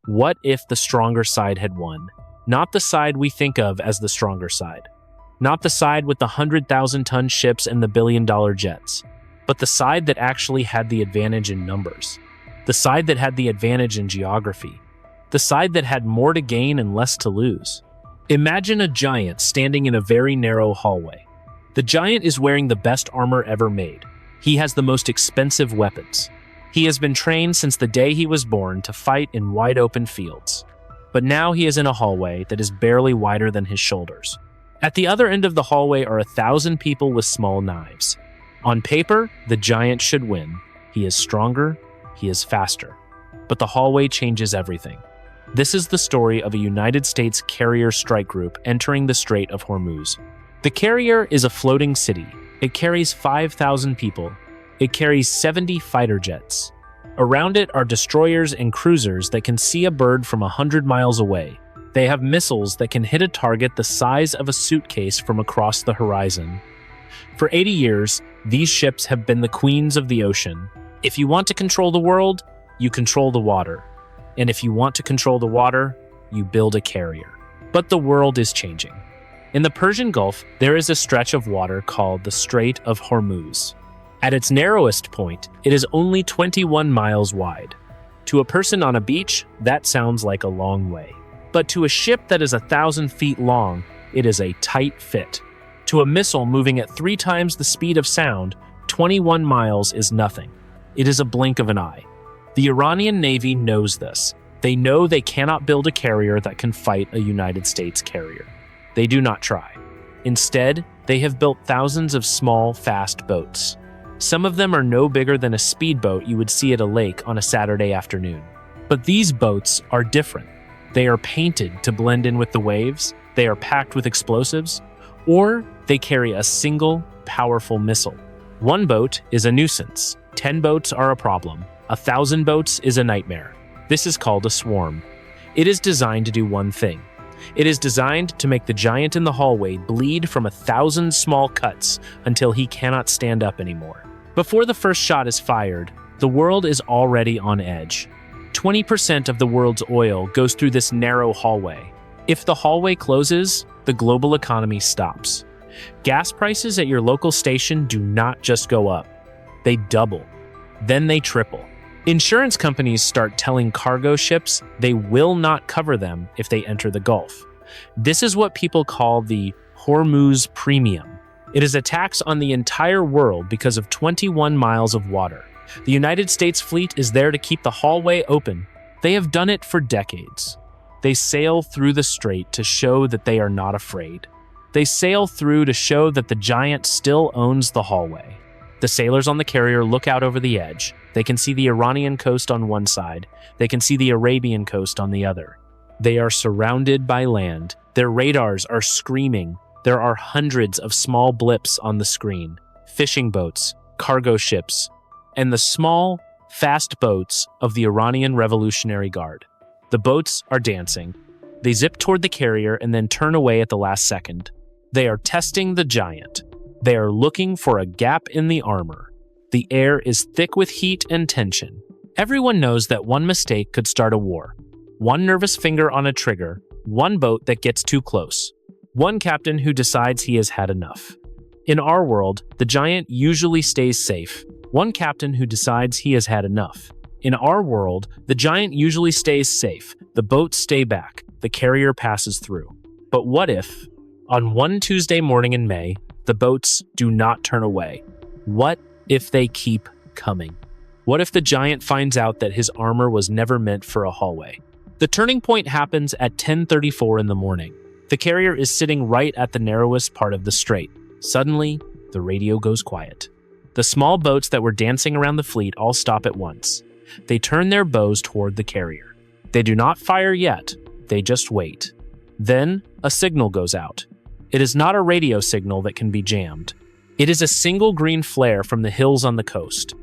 What if the stronger side had won? Not the side we think of as the stronger side. Not the side with the 100,000-ton ships and the billion-dollar jets, but the side that actually had the advantage in numbers. The side that had the advantage in geography. The side that had more to gain and less to lose. Imagine a giant standing in a very narrow hallway. The giant is wearing the best armor ever made. He has the most expensive weapons. He has been trained since the day he was born to fight in wide-open fields. But now he is in a hallway that is barely wider than his shoulders. At the other end of the hallway are 1,000 people with small knives. On paper, the giant should win. He is stronger, he is faster. But the hallway changes everything. This is the story of a United States carrier strike group entering the Strait of Hormuz. The carrier is a floating city. It carries 5,000 people. It carries 70 fighter jets. Around it are destroyers and cruisers that can see a bird from 100 miles away. They have missiles that can hit a target the size of a suitcase from across the horizon. For 80 years, these ships have been the queens of the ocean. If you want to control the world, you control the water. And if you want to control the water, you build a carrier. But the world is changing. In the Persian Gulf, there is a stretch of water called the Strait of Hormuz. At its narrowest point, it is only 21 miles wide. To a person on a beach, that sounds like a long way. But to a ship that is 1,000 feet long, it is a tight fit. To a missile moving at 3 times the speed of sound, 21 miles is nothing. It is a blink of an eye. The Iranian Navy knows this. They know they cannot build a carrier that can fight a United States carrier. They do not try. Instead, they have built thousands of small, fast boats. Some of them are no bigger than a speedboat you would see at a lake on a Saturday afternoon. But these boats are different. They are painted to blend in with the waves, they are packed with explosives, or they carry a single, powerful missile. One boat is a nuisance. 10 boats are a problem. 1,000 boats is a nightmare. This is called a swarm. It is designed to do one thing. It is designed to make the giant in the hallway bleed from 1,000 small cuts until he cannot stand up anymore. Before the first shot is fired, the world is already on edge. 20% of the world's oil goes through this narrow hallway. If the hallway closes, the global economy stops. Gas prices at your local station do not just go up. They double. Then they triple. Insurance companies start telling cargo ships they will not cover them if they enter the Gulf. This is what people call the Hormuz Premium. It is a tax on the entire world because of 21 miles of water. The United States fleet is there to keep the hallway open. They have done it for decades. They sail through the strait to show that they are not afraid. They sail through to show that the giant still owns the hallway. The sailors on the carrier look out over the edge. They can see the Iranian coast on one side. They can see the Arabian coast on the other. They are surrounded by land. Their radars are screaming. There are hundreds of small blips on the screen. Fishing boats, cargo ships, and the small, fast boats of the Iranian Revolutionary Guard. The boats are dancing. They zip toward the carrier and then turn away at the last second. They are testing the giant. They are looking for a gap in the armor. The air is thick with heat and tension. Everyone knows that one mistake could start a war. One nervous finger on a trigger, one boat that gets too close, one captain who decides he has had enough. In our world, the giant usually stays safe. One captain who decides he has had enough. In our world, the giant usually stays safe. The boats stay back. The carrier passes through. But what if, on one Tuesday morning in May, the boats do not turn away? What if they keep coming? What if the giant finds out that his armor was never meant for a hallway? The turning point happens at 10:34 in the morning. The carrier is sitting right at the narrowest part of the strait. Suddenly, the radio goes quiet. The small boats that were dancing around the fleet all stop at once. They turn their bows toward the carrier. They do not fire yet. They just wait. Then, a signal goes out. It is not a radio signal that can be jammed. It is a single green flare from the hills on the coast.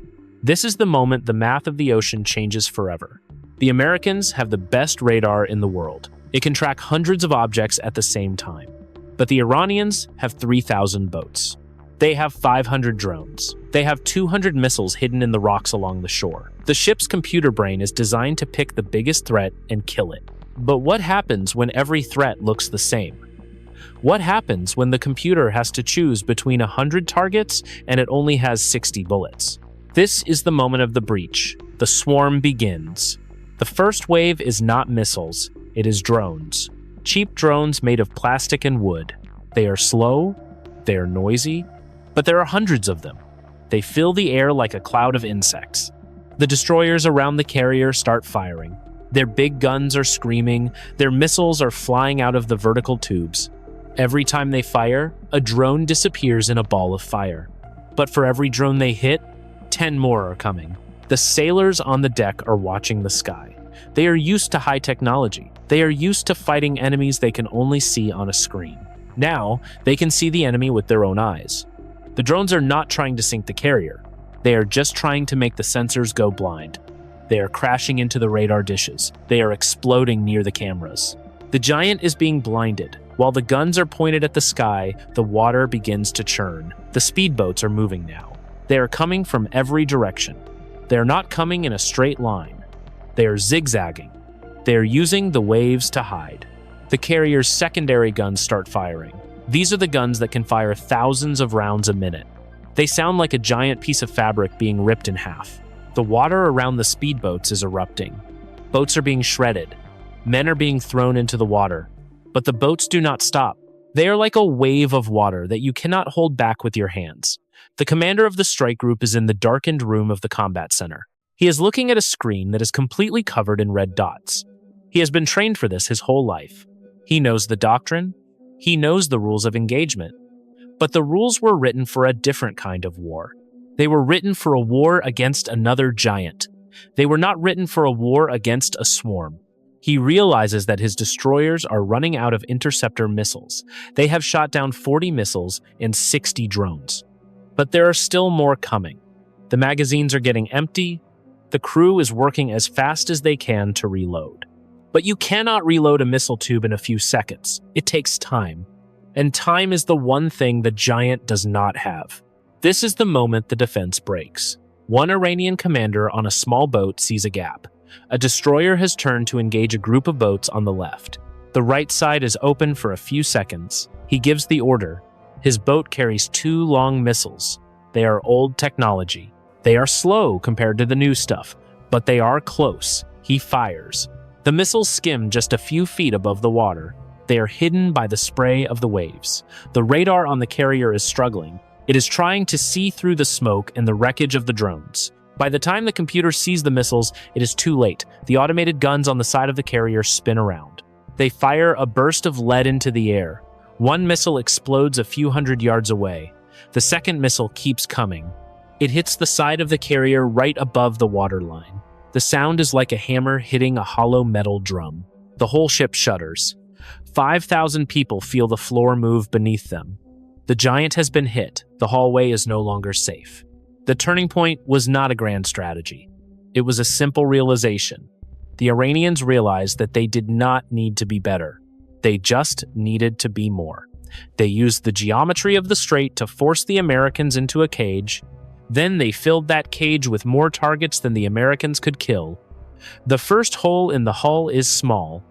This is the moment the math of the ocean changes forever. The Americans have the best radar in the world. It can track hundreds of objects at the same time. But the Iranians have 3,000 boats. They have 500 drones. They have 200 missiles hidden in the rocks along the shore. The ship's computer brain is designed to pick the biggest threat and kill it. But what happens when every threat looks the same? What happens when the computer has to choose between 100 targets and it only has 60 bullets? This is the moment of the breach. The swarm begins. The first wave is not missiles, it is drones. Cheap drones made of plastic and wood. They are slow, they are noisy, but there are hundreds of them. They fill the air like a cloud of insects. The destroyers around the carrier start firing. Their big guns are screaming, their missiles are flying out of the vertical tubes. Every time they fire, a drone disappears in a ball of fire. But for every drone they hit, 10 more are coming. The sailors on the deck are watching the sky. They are used to high technology. They are used to fighting enemies they can only see on a screen. Now, they can see the enemy with their own eyes. The drones are not trying to sink the carrier. They are just trying to make the sensors go blind. They are crashing into the radar dishes. They are exploding near the cameras. The giant is being blinded. While the guns are pointed at the sky, the water begins to churn. The speedboats are moving now. They are coming from every direction. They are not coming in a straight line. They are zigzagging. They are using the waves to hide. The carrier's secondary guns start firing. These are the guns that can fire thousands of rounds a minute. They sound like a giant piece of fabric being ripped in half. The water around the speedboats is erupting. Boats are being shredded. Men are being thrown into the water. But the boats do not stop. They are like a wave of water that you cannot hold back with your hands. The commander of the strike group is in the darkened room of the combat center. He is looking at a screen that is completely covered in red dots. He has been trained for this his whole life. He knows the doctrine. He knows the rules of engagement. But the rules were written for a different kind of war. They were written for a war against another giant. They were not written for a war against a swarm. He realizes that his destroyers are running out of interceptor missiles. They have shot down 40 missiles and 60 drones. But there are still more coming. The magazines are getting empty. The crew is working as fast as they can to reload. But you cannot reload a missile tube in a few seconds. It takes time. And time is the one thing the giant does not have. This is the moment the defense breaks. One Iranian commander on a small boat sees a gap. A destroyer has turned to engage a group of boats on the left. The right side is open for a few seconds. He gives the order. His boat carries 2 long missiles. They are old technology. They are slow compared to the new stuff, but they are close. He fires. The missiles skim just a few feet above the water. They are hidden by the spray of the waves. The radar on the carrier is struggling. It is trying to see through the smoke and the wreckage of the drones. By the time the computer sees the missiles, it is too late. The automated guns on the side of the carrier spin around. They fire a burst of lead into the air. One missile explodes a few hundred yards away. The second missile keeps coming. It hits the side of the carrier right above the waterline. The sound is like a hammer hitting a hollow metal drum. The whole ship shudders. 5,000 people feel the floor move beneath them. The giant has been hit. The hallway is no longer safe. The turning point was not a grand strategy. It was a simple realization. The Iranians realized that they did not need to be better. They just needed to be more. They used the geometry of the strait to force the Americans into a cage. Then they filled that cage with more targets than the Americans could kill. The first hole in the hull is small,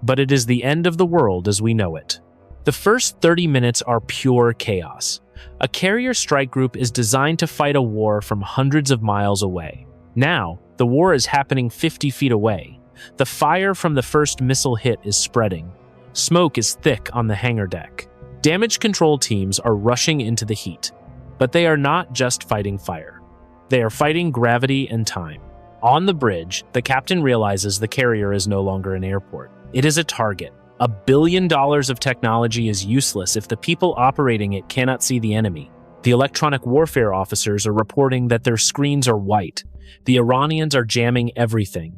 but it is the end of the world as we know it. The first 30 minutes are pure chaos. A carrier strike group is designed to fight a war from hundreds of miles away. Now, the war is happening 50 feet away. The fire from the first missile hit is spreading. Smoke is thick on the hangar deck. Damage control teams are rushing into the heat. But they are not just fighting fire. They are fighting gravity and time. On the bridge, the captain realizes the carrier is no longer an airport. It is a target. $1 billion of technology is useless if the people operating it cannot see the enemy. The electronic warfare officers are reporting that their screens are white. The Iranians are jamming everything.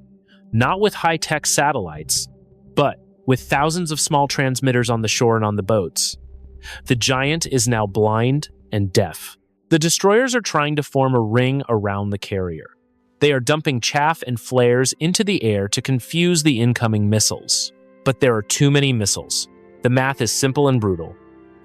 Not with high-tech satellites, but with thousands of small transmitters on the shore and on the boats. The giant is now blind and deaf. The destroyers are trying to form a ring around the carrier. They are dumping chaff and flares into the air to confuse the incoming missiles. But there are too many missiles. The math is simple and brutal.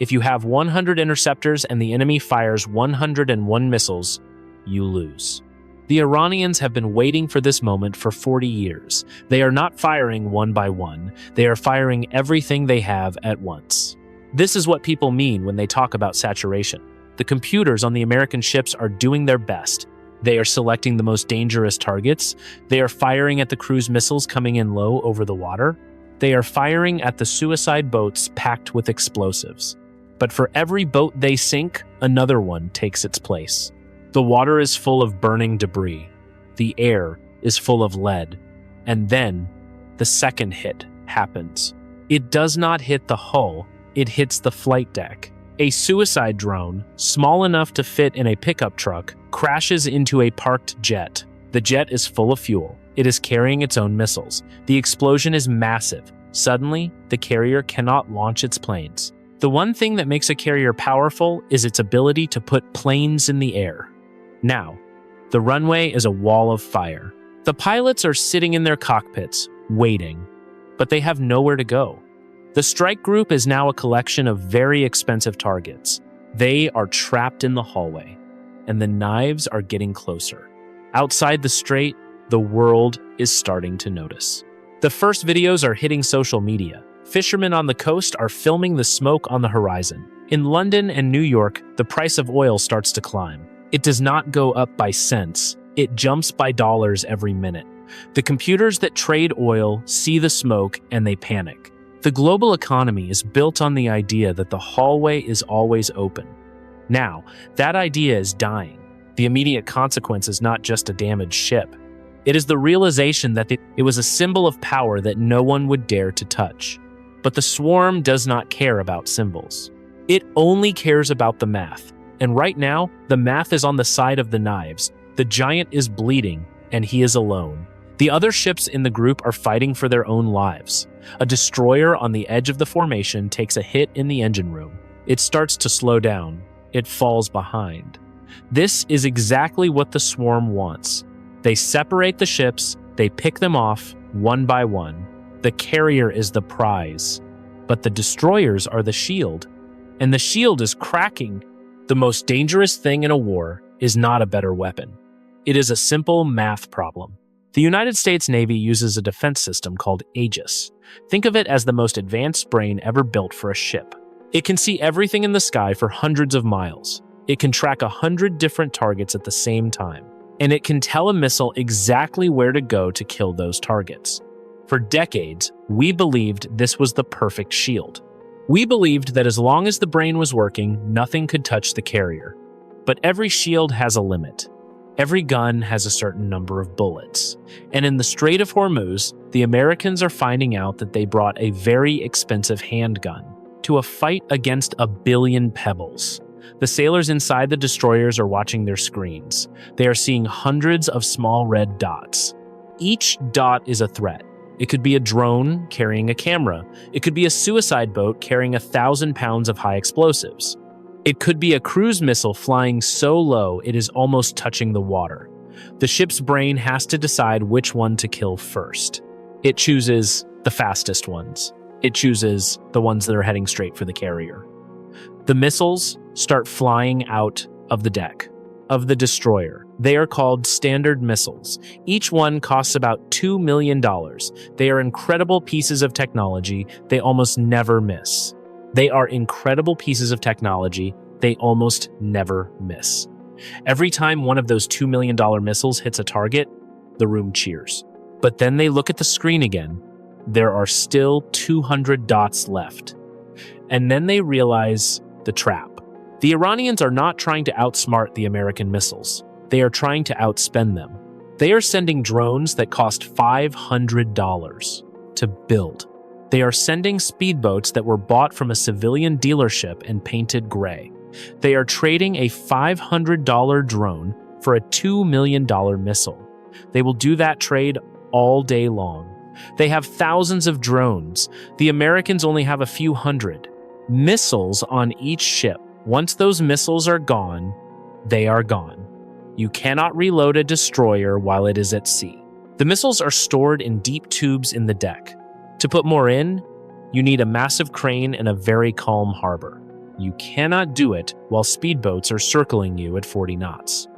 If you have 100 interceptors and the enemy fires 101 missiles, you lose. The Iranians have been waiting for this moment for 40 years. They are not firing one by one. They are firing everything they have at once. This is what people mean when they talk about saturation. The computers on the American ships are doing their best. They are selecting the most dangerous targets. They are firing at the cruise missiles coming in low over the water. They are firing at the suicide boats packed with explosives. But for every boat they sink, another one takes its place. The water is full of burning debris. The air is full of lead. And then, the second hit happens. It does not hit the hull, it hits the flight deck. A suicide drone, small enough to fit in a pickup truck, crashes into a parked jet. The jet is full of fuel. It is carrying its own missiles. The explosion is massive. Suddenly, the carrier cannot launch its planes. The one thing that makes a carrier powerful is its ability to put planes in the air. Now, the runway is a wall of fire. The pilots are sitting in their cockpits, waiting, but they have nowhere to go. The strike group is now a collection of very expensive targets. They are trapped in the hallway, and the knives are getting closer. Outside the strait, the world is starting to notice. The first videos are hitting social media. Fishermen on the coast are filming the smoke on the horizon. In London and New York, the price of oil starts to climb. It does not go up by cents. It jumps by dollars every minute. The computers that trade oil see the smoke and they panic. The global economy is built on the idea that the hallway is always open. Now, that idea is dying. The immediate consequence is not just a damaged ship. It is the realization that it was a symbol of power that no one would dare to touch. But the swarm does not care about symbols. It only cares about the math. And right now, the math is on the side of the knives. The giant is bleeding, and he is alone. The other ships in the group are fighting for their own lives. A destroyer on the edge of the formation takes a hit in the engine room. It starts to slow down. It falls behind. This is exactly what the swarm wants. They separate the ships, they pick them off one by one. The carrier is the prize, but the destroyers are the shield, and the shield is cracking. The most dangerous thing in a war is not a better weapon. It is a simple math problem. The United States Navy uses a defense system called Aegis. Think of it as the most advanced brain ever built for a ship. It can see everything in the sky for hundreds of miles. It can track 100 different targets at the same time. And it can tell a missile exactly where to go to kill those targets. For decades, we believed this was the perfect shield. We believed that as long as the brain was working, nothing could touch the carrier. But every shield has a limit. Every gun has a certain number of bullets. And in the Strait of Hormuz, the Americans are finding out that they brought a very expensive handgun to a fight against 1 billion pebbles. The sailors inside the destroyers are watching their screens. They are seeing hundreds of small red dots. Each dot is a threat. It could be a drone carrying a camera. It could be a suicide boat carrying 1,000 pounds of high explosives. It could be a cruise missile flying so low it is almost touching the water. The ship's brain has to decide which one to kill first. It chooses the fastest ones. It chooses the ones that are heading straight for the carrier. The missiles start flying out of the deck of the destroyer. They are called standard missiles. Each one costs about $2 million. They are incredible pieces of technology. They almost never miss. They are incredible pieces of technology. They almost never miss. Every time one of those $2 million missiles hits a target, the room cheers. But then they look at the screen again. There are still 200 dots left. And then they realize the trap. The Iranians are not trying to outsmart the American missiles. They are trying to outspend them. They are sending drones that cost $500 to build. They are sending speedboats that were bought from a civilian dealership and painted gray. They are trading a $500 drone for a $2 million missile. They will do that trade all day long. They have thousands of drones. The Americans only have a few hundred. Missiles on each ship. Once those missiles are gone, they are gone. You cannot reload a destroyer while it is at sea. The missiles are stored in deep tubes in the deck. To put more in, you need a massive crane and a very calm harbor. You cannot do it while speedboats are circling you at 40 knots.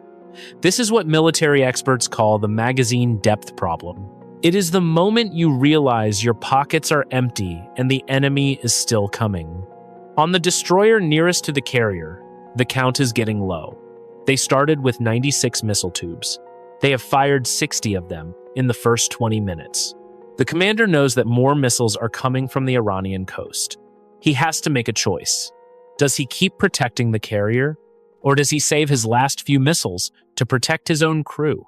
This is what military experts call the magazine depth problem. It is the moment you realize your pockets are empty and the enemy is still coming. On the destroyer nearest to the carrier, the count is getting low. They started with 96 missile tubes. They have fired 60 of them in the first 20 minutes. The commander knows that more missiles are coming from the Iranian coast. He has to make a choice. Does he keep protecting the carrier, or does he save his last few missiles to protect his own crew?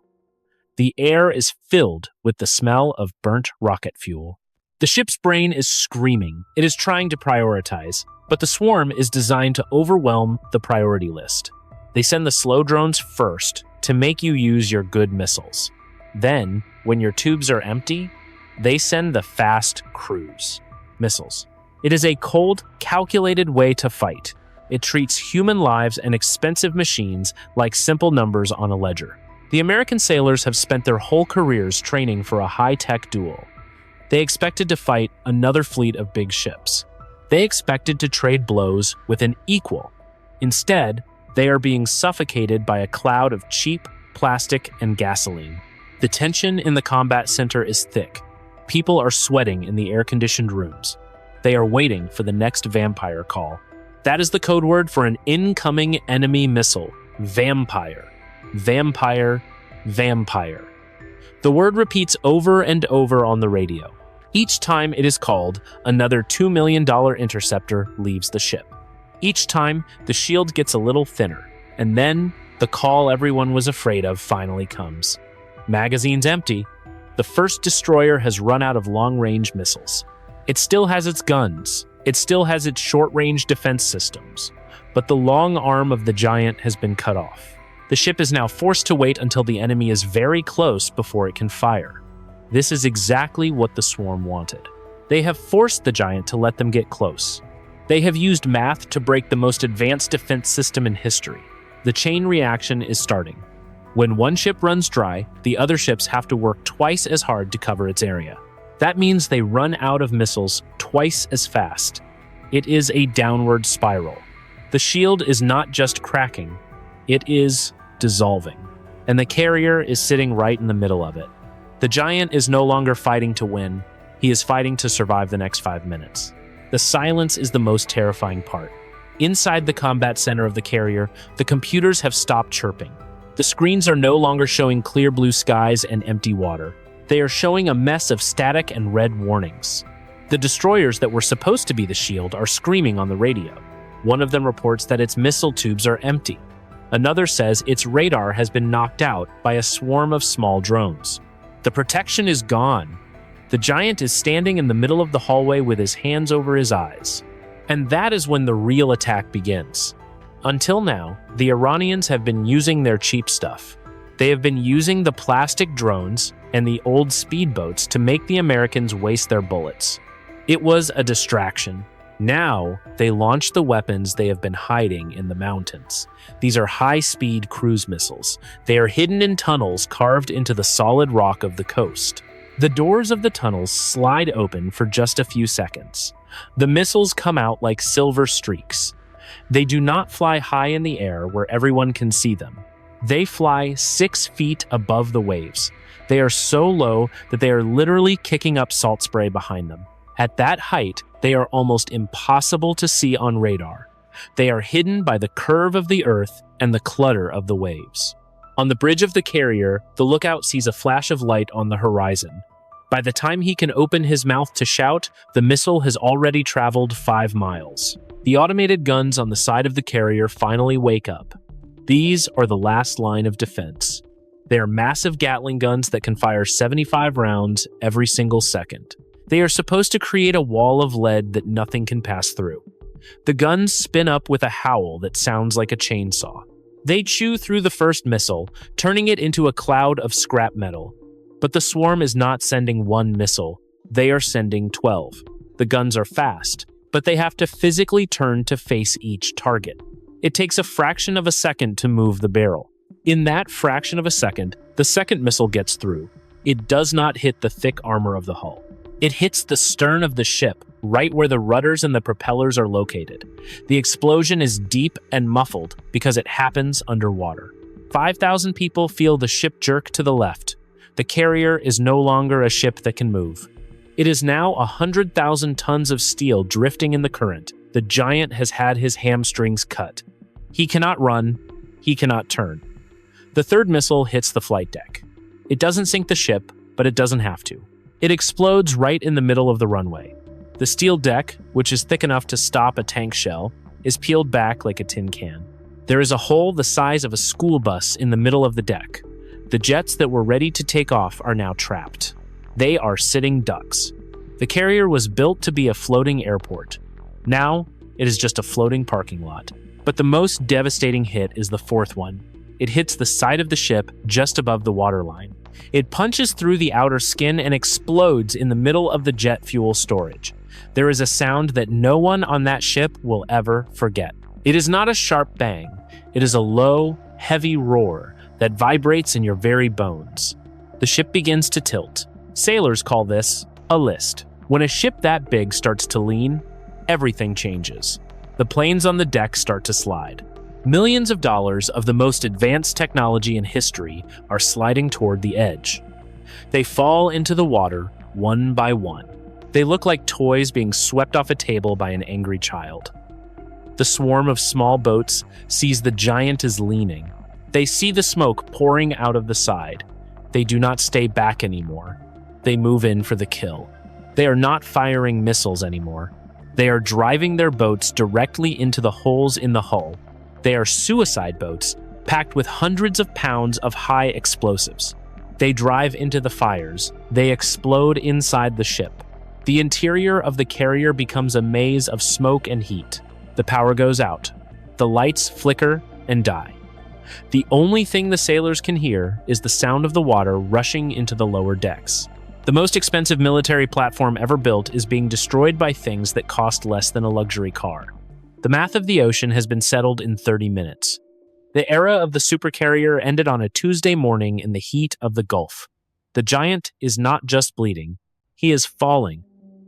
The air is filled with the smell of burnt rocket fuel. The ship's brain is screaming. It is trying to prioritize, but the swarm is designed to overwhelm the priority list. They send the slow drones first to make you use your good missiles. Then, when your tubes are empty, they send the fast cruise missiles. It is a cold, calculated way to fight. It treats human lives and expensive machines like simple numbers on a ledger. The American sailors have spent their whole careers training for a high-tech duel. They expected to fight another fleet of big ships. They expected to trade blows with an equal. Instead, they are being suffocated by a cloud of cheap plastic and gasoline. The tension in the combat center is thick. People are sweating in the air-conditioned rooms. They are waiting for the next vampire call. That is the code word for an incoming enemy missile. Vampire. Vampire. Vampire. The word repeats over and over on the radio. Each time it is called, another $2 million interceptor leaves the ship. Each time, the shield gets a little thinner, and then the call everyone was afraid of finally comes. Magazine's empty. The first destroyer has run out of long-range missiles. It still has its guns. It still has its short-range defense systems. But the long arm of the giant has been cut off. The ship is now forced to wait until the enemy is very close before it can fire. This is exactly what the swarm wanted. They have forced the giant to let them get close. They have used math to break the most advanced defense system in history. The chain reaction is starting. When one ship runs dry, the other ships have to work twice as hard to cover its area. That means they run out of missiles twice as fast. It is a downward spiral. The shield is not just cracking, it is dissolving. And the carrier is sitting right in the middle of it. The giant is no longer fighting to win, he is fighting to survive the next 5 minutes. The silence is the most terrifying part. Inside the combat center of the carrier, the computers have stopped chirping. The screens are no longer showing clear blue skies and empty water. They are showing a mess of static and red warnings. The destroyers that were supposed to be the shield are screaming on the radio. One of them reports that its missile tubes are empty. Another says its radar has been knocked out by a swarm of small drones. The protection is gone. The giant is standing in the middle of the hallway with his hands over his eyes. And that is when the real attack begins. Until now, the Iranians have been using their cheap stuff. They have been using the plastic drones and the old speedboats to make the Americans waste their bullets. It was a distraction. Now, they launch the weapons they have been hiding in the mountains. These are high-speed cruise missiles. They are hidden in tunnels carved into the solid rock of the coast. The doors of the tunnels slide open for just a few seconds. The missiles come out like silver streaks. They do not fly high in the air where everyone can see them. They fly 6 feet above the waves. They are so low that they are literally kicking up salt spray behind them. At that height, they are almost impossible to see on radar. They are hidden by the curve of the earth and the clutter of the waves. On the bridge of the carrier, the lookout sees a flash of light on the horizon. By the time he can open his mouth to shout, the missile has already traveled 5 miles. The automated guns on the side of the carrier finally wake up. These are the last line of defense. They are massive Gatling guns that can fire 75 rounds every single second. They are supposed to create a wall of lead that nothing can pass through. The guns spin up with a howl that sounds like a chainsaw. They chew through the first missile, turning it into a cloud of scrap metal. But the swarm is not sending 1 missile. They are sending 12. The guns are fast, but they have to physically turn to face each target. It takes a fraction of a second to move the barrel. In that fraction of a second, the second missile gets through. It does not hit the thick armor of the hull. It hits the stern of the ship, right where the rudders and the propellers are located. The explosion is deep and muffled because it happens underwater. 5,000 people feel the ship jerk to the left. The carrier is no longer a ship that can move. It is now 100,000 tons of steel drifting in the current. The giant has had his hamstrings cut. He cannot run. He cannot turn. The third missile hits the flight deck. It doesn't sink the ship, but it doesn't have to. It explodes right in the middle of the runway. The steel deck, which is thick enough to stop a tank shell, is peeled back like a tin can. There is a hole the size of a school bus in the middle of the deck. The jets that were ready to take off are now trapped. They are sitting ducks. The carrier was built to be a floating airport. Now, it is just a floating parking lot. But the most devastating hit is the fourth one. It hits the side of the ship just above the waterline. It punches through the outer skin and explodes in the middle of the jet fuel storage. There is a sound that no one on that ship will ever forget. It is not a sharp bang. It is a low, heavy roar that vibrates in your very bones. The ship begins to tilt. Sailors call this a list. When a ship that big starts to lean, everything changes. The planes on the deck start to slide. Millions of dollars of the most advanced technology in history are sliding toward the edge. They fall into the water one by one. They look like toys being swept off a table by an angry child. The swarm of small boats sees the giant is leaning. They see the smoke pouring out of the side. They do not stay back anymore. They move in for the kill. They are not firing missiles anymore. They are driving their boats directly into the holes in the hull. They are suicide boats packed with hundreds of pounds of high explosives. They drive into the fires. They explode inside the ship. The interior of the carrier becomes a maze of smoke and heat. The power goes out. The lights flicker and die. The only thing the sailors can hear is the sound of the water rushing into the lower decks. The most expensive military platform ever built is being destroyed by things that cost less than a luxury car. The math of the ocean has been settled in 30 minutes. The era of the supercarrier ended on a Tuesday morning in the heat of the Gulf. The giant is not just bleeding, he is falling.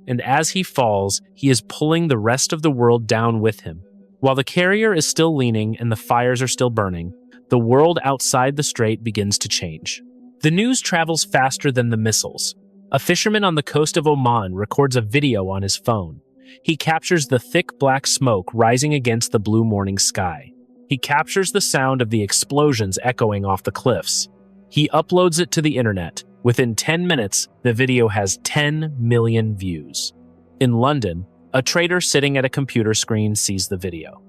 And as he falls, he is pulling the rest of the world down with him. While the carrier is still leaning and the fires are still burning, the world outside the strait begins to change. The news travels faster than the missiles. A fisherman on the coast of Oman records a video on his phone. He captures the thick black smoke rising against the blue morning sky. He captures the sound of the explosions echoing off the cliffs. He uploads it to the internet. Within 10 minutes, the video has 10 million views. In London, a trader sitting at a computer screen sees the video.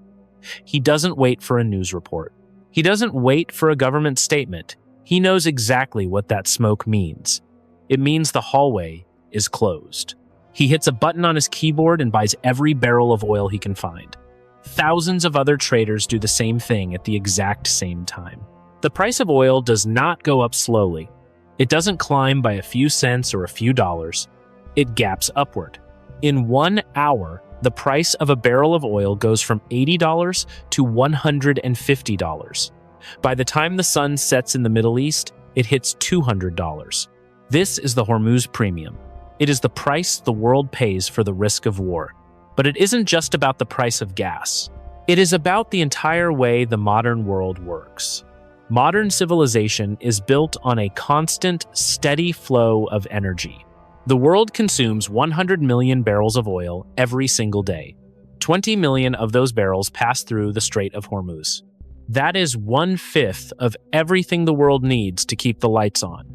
He doesn't wait for a news report. He doesn't wait for a government statement. He knows exactly what that smoke means. It means the hallway is closed. He hits a button on his keyboard and buys every barrel of oil he can find. Thousands of other traders do the same thing at the exact same time. The price of oil does not go up slowly. It doesn't climb by a few cents or a few dollars. It gaps upward. In 1 hour, the price of a barrel of oil goes from $80 to $150. By the time the sun sets in the Middle East, it hits $200. This is the Hormuz premium. It is the price the world pays for the risk of war. But it isn't just about the price of gas. It is about the entire way the modern world works. Modern civilization is built on a constant, steady flow of energy. The world consumes 100 million barrels of oil every single day. 20 million of those barrels pass through the Strait of Hormuz. That is 1/5 of everything the world needs to keep the lights on.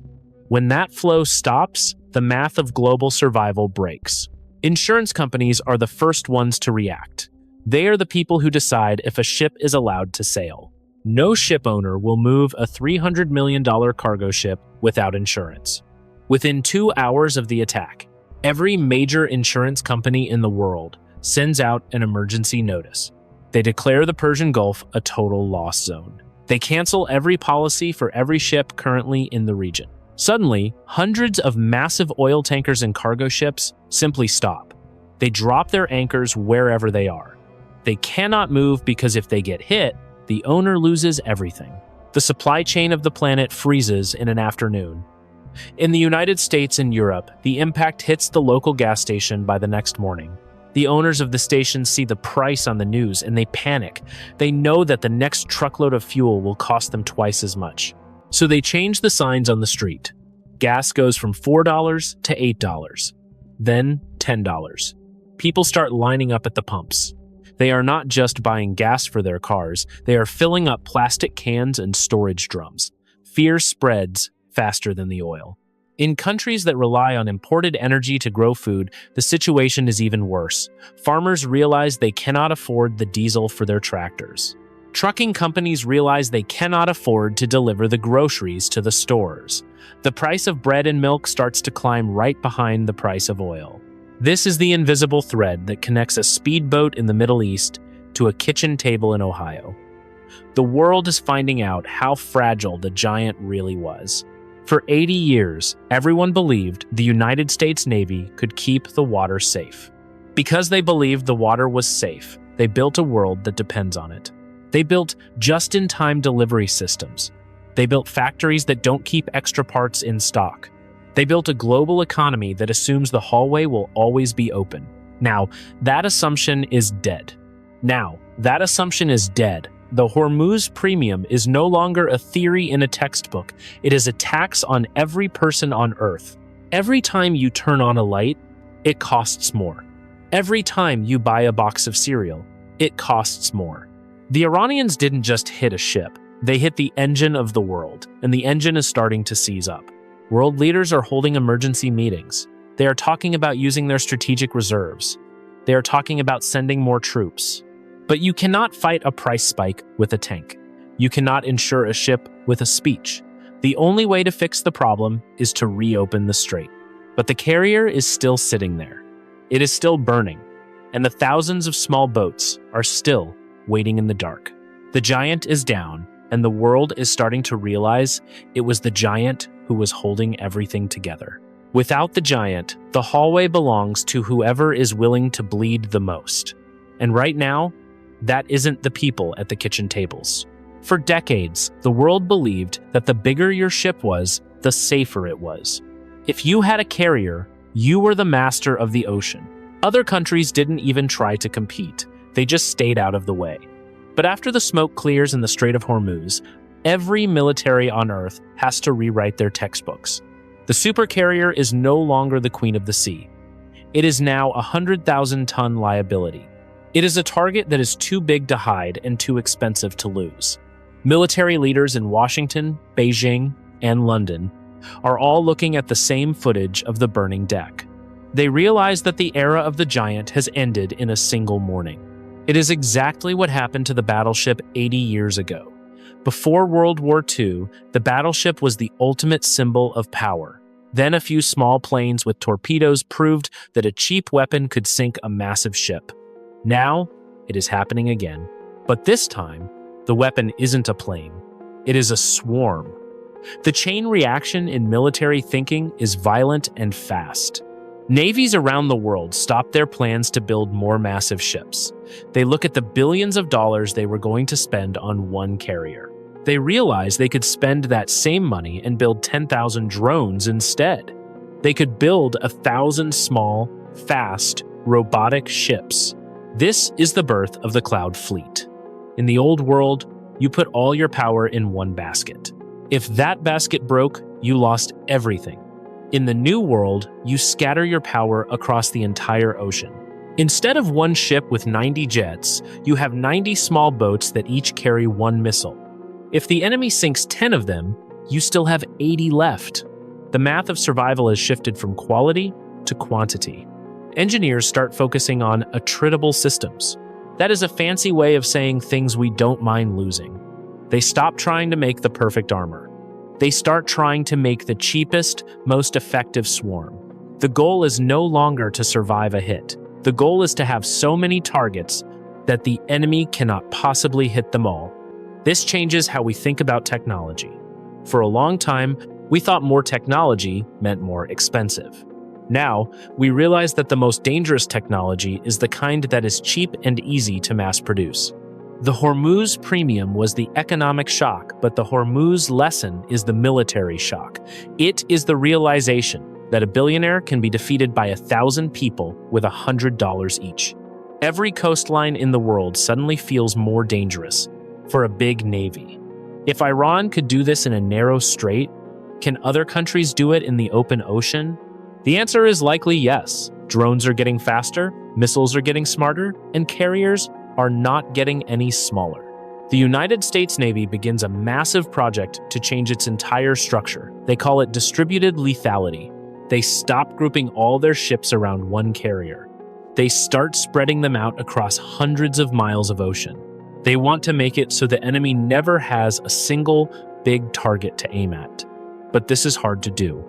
When that flow stops, the math of global survival breaks. Insurance companies are the first ones to react. They are the people who decide if a ship is allowed to sail. No ship owner will move a $300 million cargo ship without insurance. Within 2 hours of the attack, every major insurance company in the world sends out an emergency notice. They declare the Persian Gulf a total loss zone. They cancel every policy for every ship currently in the region. Suddenly, hundreds of massive oil tankers and cargo ships simply stop. They drop their anchors wherever they are. They cannot move because if they get hit, the owner loses everything. The supply chain of the planet freezes in an afternoon. In the United States and Europe, the impact hits the local gas station by the next morning. The owners of the station see the price on the news and they panic. They know that the next truckload of fuel will cost them twice as much. So they change the signs on the street. Gas goes from $4 to $8, then $10. People start lining up at the pumps. They are not just buying gas for their cars, they are filling up plastic cans and storage drums. Fear spreads faster than the oil. In countries that rely on imported energy to grow food, the situation is even worse. Farmers realize they cannot afford the diesel for their tractors. Trucking companies realize they cannot afford to deliver the groceries to the stores. The price of bread and milk starts to climb right behind the price of oil. This is the invisible thread that connects a speedboat in the Middle East to a kitchen table in Ohio. The world is finding out how fragile the giant really was. For 80 years, everyone believed the United States Navy could keep the water safe. Because they believed the water was safe, they built a world that depends on it. They built just-in-time delivery systems. They built factories that don't keep extra parts in stock. They built a global economy that assumes the hallway will always be open. Now, that assumption is dead. The Hormuz Premium is no longer a theory in a textbook. It is a tax on every person on Earth. Every time you turn on a light, it costs more. Every time you buy a box of cereal, it costs more. The Iranians didn't just hit a ship. They hit the engine of the world, and the engine is starting to seize up. World leaders are holding emergency meetings. They are talking about using their strategic reserves. They are talking about sending more troops. But you cannot fight a price spike with a tank. You cannot insure a ship with a speech. The only way to fix the problem is to reopen the strait. But the carrier is still sitting there. It is still burning, and the thousands of small boats are still waiting in the dark. The giant is down, and the world is starting to realize it was the giant who was holding everything together. Without the giant, the hallway belongs to whoever is willing to bleed the most. And right now, that isn't the people at the kitchen tables. For decades, the world believed that the bigger your ship was, the safer it was. If you had a carrier, you were the master of the ocean. Other countries didn't even try to compete. They just stayed out of the way. But after the smoke clears in the Strait of Hormuz, every military on Earth has to rewrite their textbooks. The supercarrier is no longer the queen of the sea. It is now a 100,000-ton liability. It is a target that is too big to hide and too expensive to lose. Military leaders in Washington, Beijing, and London are all looking at the same footage of the burning deck. They realize that the era of the giant has ended in a single morning. It is exactly what happened to the battleship 80 years ago. Before World War II, the battleship was the ultimate symbol of power. Then a few small planes with torpedoes proved that a cheap weapon could sink a massive ship. Now, it is happening again. But this time, the weapon isn't a plane. It is a swarm. The chain reaction in military thinking is violent and fast. Navies around the world stopped their plans to build more massive ships. They look at the billions of dollars they were going to spend on one carrier. They realized they could spend that same money and build 10,000 drones instead. They could build 1,000 small, fast, robotic ships. This is the birth of the Cloud Fleet. In the old world, you put all your power in one basket. If that basket broke, you lost everything. In the new world, you scatter your power across the entire ocean. Instead of one ship with 90 jets, you have 90 small boats that each carry one missile. If the enemy sinks 10 of them, you still have 80 left. The math of survival has shifted from quality to quantity. Engineers start focusing on attritable systems. That is a fancy way of saying things we don't mind losing. They stop trying to make the perfect armor. They start trying to make the cheapest, most effective swarm. The goal is no longer to survive a hit. The goal is to have so many targets that the enemy cannot possibly hit them all. This changes how we think about technology. For a long time, we thought more technology meant more expensive. Now, we realize that the most dangerous technology is the kind that is cheap and easy to mass produce. The Hormuz premium was the economic shock, but the Hormuz lesson is the military shock. It is the realization that a billionaire can be defeated by 1,000 people with $100 each. Every coastline in the world suddenly feels more dangerous for a big navy. If Iran could do this in a narrow strait, can other countries do it in the open ocean? The answer is likely yes. Drones are getting faster, missiles are getting smarter, and carriers are not getting any smaller. The United States Navy begins a massive project to change its entire structure. They call it distributed lethality. They stop grouping all their ships around one carrier. They start spreading them out across hundreds of miles of ocean. They want to make it so the enemy never has a single big target to aim at. But this is hard to do.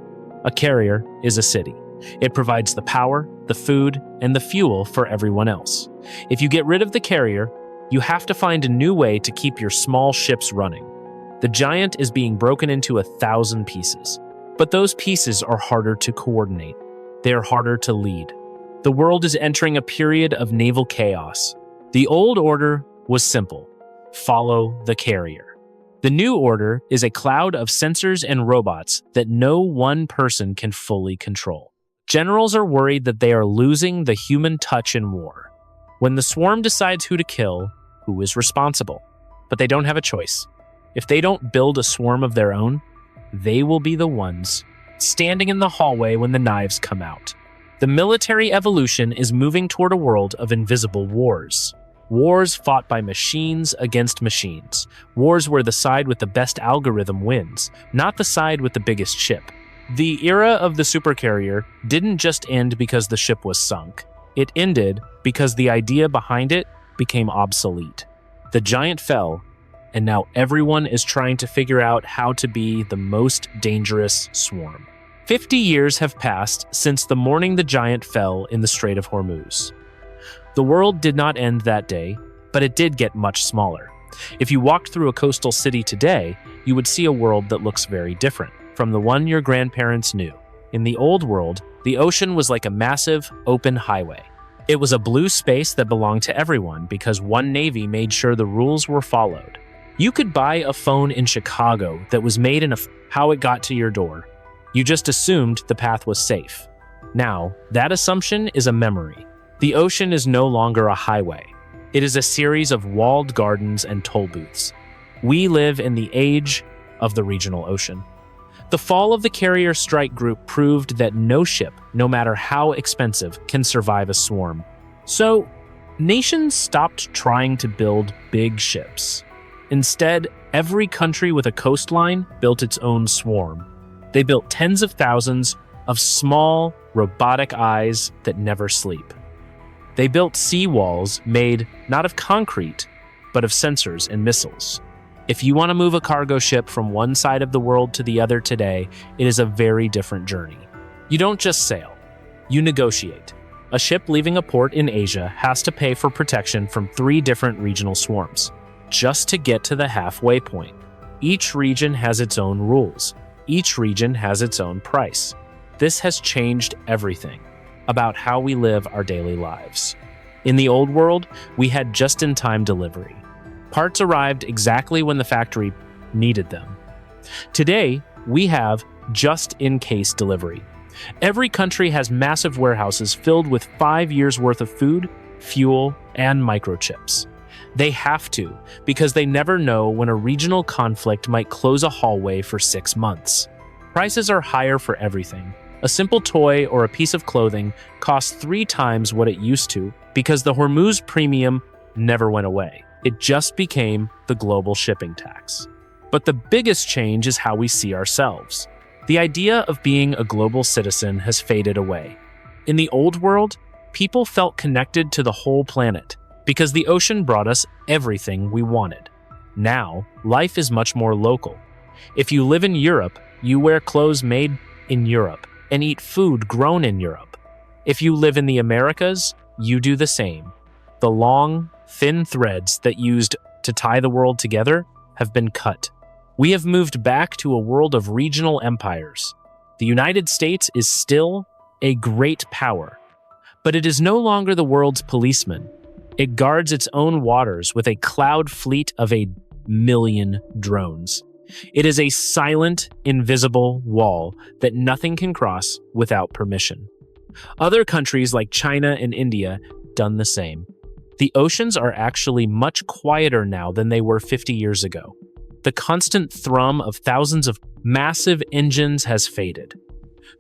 A carrier is a city. It provides the power, the food, and the fuel for everyone else. If you get rid of the carrier, you have to find a new way to keep your small ships running. The giant is being broken into 1,000 pieces. But those pieces are harder to coordinate. They are harder to lead. The world is entering a period of naval chaos. The old order was simple: follow the carrier. The new order is a cloud of sensors and robots that no one person can fully control. Generals are worried that they are losing the human touch in war. When the swarm decides who to kill, who is responsible? But they don't have a choice. If they don't build a swarm of their own, they will be the ones standing in the hallway when the knives come out. The military evolution is moving toward a world of invisible wars. Wars fought by machines against machines. Wars where the side with the best algorithm wins, not the side with the biggest ship. The era of the supercarrier didn't just end because the ship was sunk. It ended because the idea behind it became obsolete. The giant fell, and now everyone is trying to figure out how to be the most dangerous swarm. 50 years have passed since the morning the giant fell in the Strait of Hormuz. The world did not end that day, but it did get much smaller. If you walked through a coastal city today, you would see a world that looks very different from the one your grandparents knew. In the old world, the ocean was like a massive, open highway. It was a blue space that belonged to everyone because one navy made sure the rules were followed. You could buy a phone in Chicago that was made in how it got to your door. You just assumed the path was safe. Now, that assumption is a memory. The ocean is no longer a highway. It is a series of walled gardens and toll booths. We live in the age of the regional ocean. The fall of the carrier strike group proved that no ship, no matter how expensive, can survive a swarm. So, nations stopped trying to build big ships. Instead, every country with a coastline built its own swarm. They built tens of thousands of small, robotic eyes that never sleep. They built sea walls made not of concrete, but of sensors and missiles. If you want to move a cargo ship from one side of the world to the other today, it is a very different journey. You don't just sail, you negotiate. A ship leaving a port in Asia has to pay for protection from 3 different regional swarms, just to get to the halfway point. Each region has its own rules. Each region has its own price. This has changed everything about how we live our daily lives. In the old world, we had just-in-time delivery. Parts arrived exactly when the factory needed them. Today, we have just-in-case delivery. Every country has massive warehouses filled with 5 years' worth of food, fuel, and microchips. They have to, because they never know when a regional conflict might close a hallway for 6 months. Prices are higher for everything. A simple toy or a piece of clothing costs 3 times what it used to because the Hormuz premium never went away. It just became the global shipping tax. But the biggest change is how we see ourselves. The idea of being a global citizen has faded away. In the old world, people felt connected to the whole planet because the ocean brought us everything we wanted. Now, life is much more local. If you live in Europe, you wear clothes made in Europe and eat food grown in Europe. If you live in the Americas, you do the same. The long, thin threads that used to tie the world together have been cut. We have moved back to a world of regional empires. The United States is still a great power, but it is no longer the world's policeman. It guards its own waters with a cloud fleet of 1,000,000 drones. It is a silent, invisible wall that nothing can cross without permission. Other countries like China and India done the same. The oceans are actually much quieter now than they were 50 years ago. The constant thrum of thousands of massive engines has faded.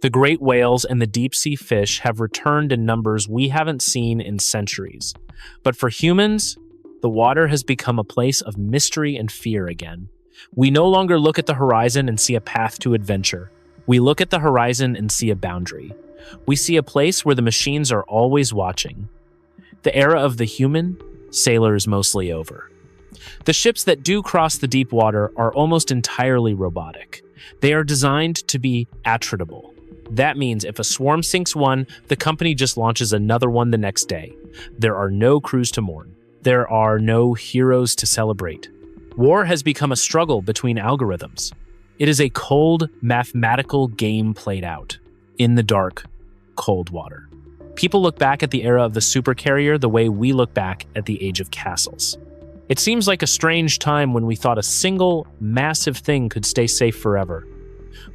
The great whales and the deep-sea fish have returned in numbers we haven't seen in centuries. But for humans, the water has become a place of mystery and fear again. We no longer look at the horizon and see a path to adventure. We look at the horizon and see a boundary. We see a place where the machines are always watching. The era of the human sailor is mostly over. The ships that do cross the deep water are almost entirely robotic. They are designed to be attritable. That means if a swarm sinks one, the company just launches another one the next day. There are no crews to mourn. There are no heroes to celebrate. War has become a struggle between algorithms. It is a cold, mathematical game played out in the dark, cold water. People look back at the era of the supercarrier the way we look back at the age of castles. It seems like a strange time when we thought a single, massive thing could stay safe forever.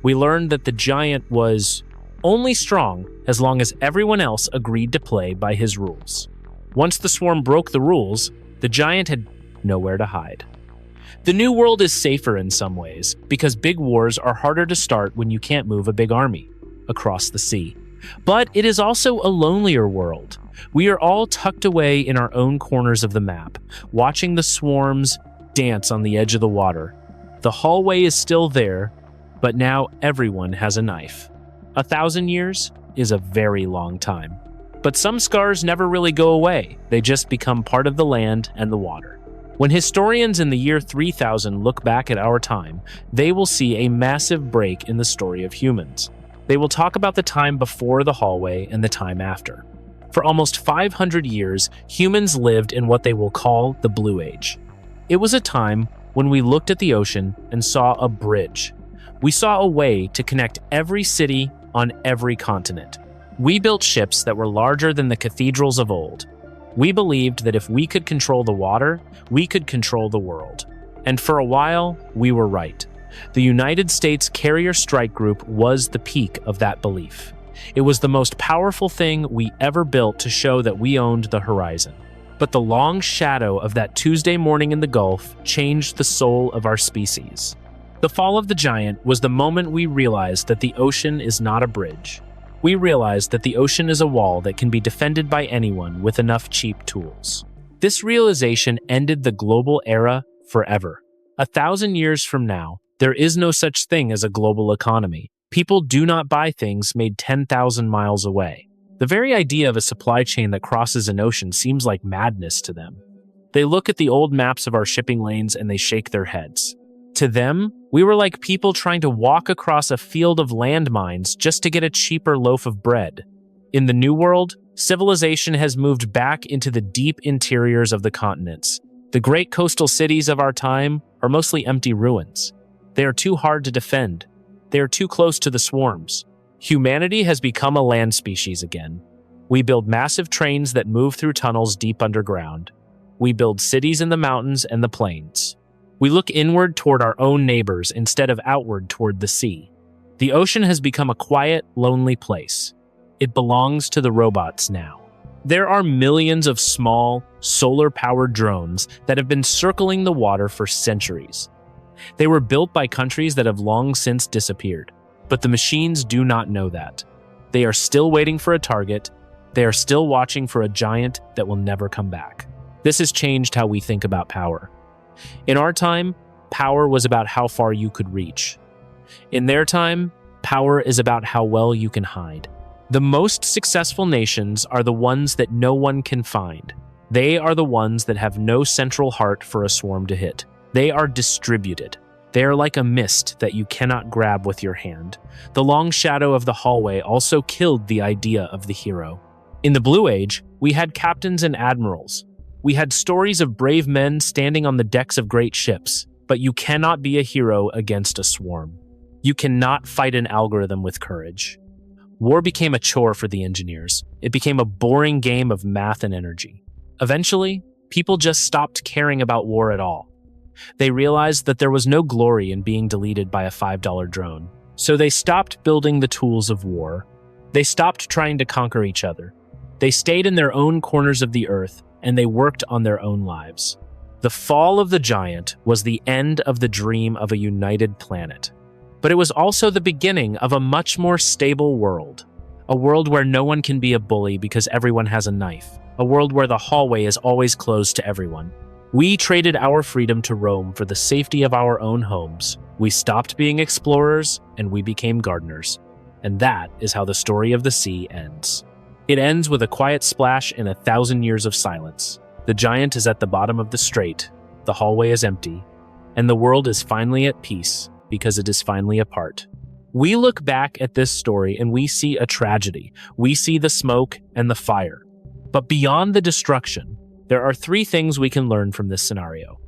We learned that the giant was only strong as long as everyone else agreed to play by his rules. Once the swarm broke the rules, the giant had nowhere to hide. The new world is safer in some ways, because big wars are harder to start when you can't move a big army across the sea. But it is also a lonelier world. We are all tucked away in our own corners of the map, watching the swarms dance on the edge of the water. The hallway is still there, but now everyone has a knife. 1,000 years is a very long time. But some scars never really go away. They just become part of the land and the water. When historians in the year 3000 look back at our time, they will see a massive break in the story of humans. They will talk about the time before the hallway and the time after. For almost 500 years, humans lived in what they will call the Blue Age. It was a time when we looked at the ocean and saw a bridge. We saw a way to connect every city on every continent. We built ships that were larger than the cathedrals of old. We believed that if we could control the water, we could control the world. And for a while, we were right. The United States Carrier Strike Group was the peak of that belief. It was the most powerful thing we ever built to show that we owned the horizon. But the long shadow of that Tuesday morning in the Gulf changed the soul of our species. The fall of the giant was the moment we realized that the ocean is not a bridge. We realized that the ocean is a wall that can be defended by anyone with enough cheap tools. This realization ended the global era forever. 1,000 years from now, there is no such thing as a global economy. People do not buy things made 10,000 miles away. The very idea of a supply chain that crosses an ocean seems like madness to them. They look at the old maps of our shipping lanes and they shake their heads. To them, we were like people trying to walk across a field of landmines just to get a cheaper loaf of bread. In the New World, civilization has moved back into the deep interiors of the continents. The great coastal cities of our time are mostly empty ruins. They are too hard to defend. They are too close to the swarms. Humanity has become a land species again. We build massive trains that move through tunnels deep underground. We build cities in the mountains and the plains. We look inward toward our own neighbors instead of outward toward the sea. The ocean has become a quiet, lonely place. It belongs to the robots now. There are millions of small, solar-powered drones that have been circling the water for centuries. They were built by countries that have long since disappeared. But the machines do not know that. They are still waiting for a target. They are still watching for a giant that will never come back. This has changed how we think about power. In our time, power was about how far you could reach. In their time, power is about how well you can hide. The most successful nations are the ones that no one can find. They are the ones that have no central heart for a swarm to hit. They are distributed. They are like a mist that you cannot grab with your hand. The long shadow of the hallway also killed the idea of the hero. In the Blue Age, we had captains and admirals. We had stories of brave men standing on the decks of great ships. But you cannot be a hero against a swarm. You cannot fight an algorithm with courage. War became a chore for the engineers. It became a boring game of math and energy. Eventually, people just stopped caring about war at all. They realized that there was no glory in being deleted by a $5 drone. So they stopped building the tools of war. They stopped trying to conquer each other. They stayed in their own corners of the earth, and they worked on their own lives. The fall of the giant was the end of the dream of a united planet. But it was also the beginning of a much more stable world. A world where no one can be a bully because everyone has a knife. A world where the hallway is always closed to everyone. We traded our freedom to roam for the safety of our own homes. We stopped being explorers, and we became gardeners. And that is how the story of the sea ends. It ends with a quiet splash in 1,000 years of silence. The giant is at the bottom of the strait, the hallway is empty, and the world is finally at peace because it is finally apart. We look back at this story and we see a tragedy. We see the smoke and the fire. But beyond the destruction, there are 3 things we can learn from this scenario.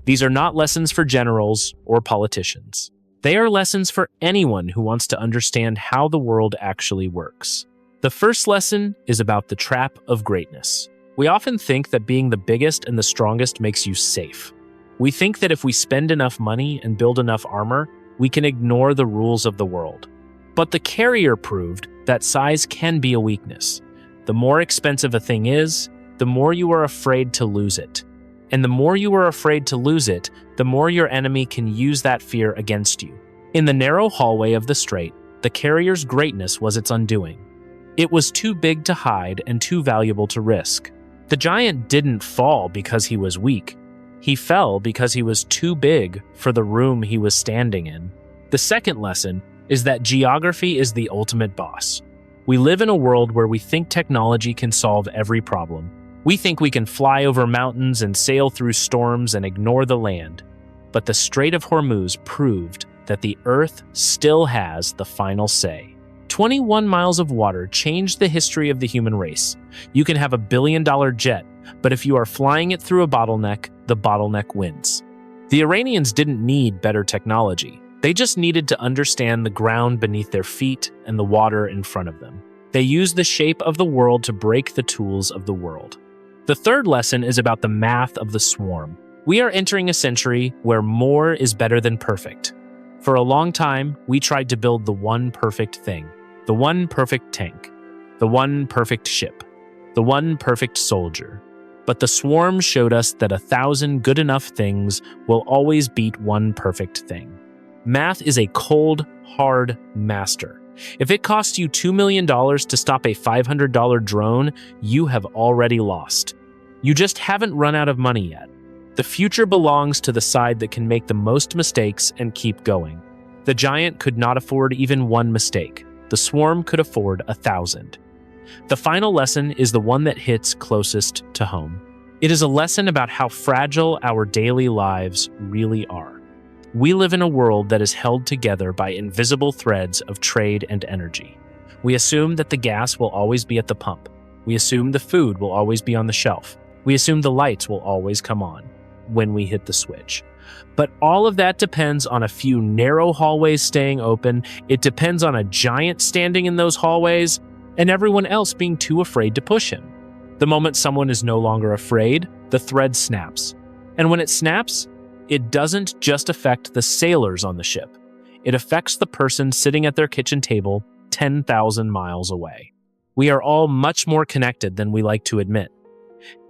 These are not lessons for generals or politicians. They are lessons for anyone who wants to understand how the world actually works. The first lesson is about the trap of greatness. We often think that being the biggest and the strongest makes you safe. We think that if we spend enough money and build enough armor, we can ignore the rules of the world. But the carrier proved that size can be a weakness. The more expensive a thing is, the more you are afraid to lose it. And the more you are afraid to lose it, the more your enemy can use that fear against you. In the narrow hallway of the strait, the carrier's greatness was its undoing. It was too big to hide and too valuable to risk. The giant didn't fall because he was weak. He fell because he was too big for the room he was standing in. The second lesson is that geography is the ultimate boss. We live in a world where we think technology can solve every problem. We think we can fly over mountains and sail through storms and ignore the land. But the Strait of Hormuz proved that the Earth still has the final say. 21 miles of water changed the history of the human race. You can have $1 billion jet, but if you are flying it through a bottleneck, the bottleneck wins. The Iranians didn't need better technology. They just needed to understand the ground beneath their feet and the water in front of them. They used the shape of the world to break the tools of the world. The third lesson is about the math of the swarm. We are entering a century where more is better than perfect. For a long time, we tried to build the one perfect thing, the one perfect tank, the one perfect ship, the one perfect soldier. But the swarm showed us that 1,000 good enough things will always beat one perfect thing. Math is a cold, hard master. If it costs you $2 million to stop a $500 drone, you have already lost. You just haven't run out of money yet. The future belongs to the side that can make the most mistakes and keep going. The giant could not afford even one mistake. The swarm could afford 1,000. The final lesson is the one that hits closest to home. It is a lesson about how fragile our daily lives really are. We live in a world that is held together by invisible threads of trade and energy. We assume that the gas will always be at the pump. We assume the food will always be on the shelf. We assume the lights will always come on when we hit the switch. But all of that depends on a few narrow hallways staying open. It depends on a giant standing in those hallways and everyone else being too afraid to push him. The moment someone is no longer afraid, the thread snaps. And when it snaps, it doesn't just affect the sailors on the ship. It affects the person sitting at their kitchen table 10,000 miles away. We are all much more connected than we like to admit.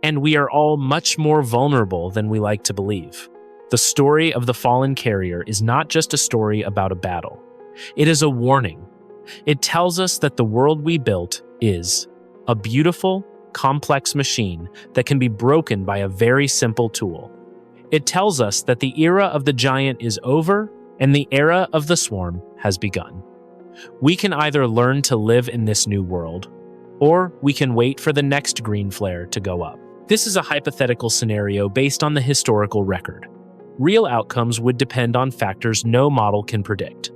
And we are all much more vulnerable than we like to believe. The story of the fallen carrier is not just a story about a battle. It is a warning. It tells us that the world we built is a beautiful, complex machine that can be broken by a very simple tool. It tells us that the era of the giant is over and the era of the swarm has begun. We can either learn to live in this new world, or we can wait for the next green flare to go up. This is a hypothetical scenario based on the historical record. Real outcomes would depend on factors no model can predict.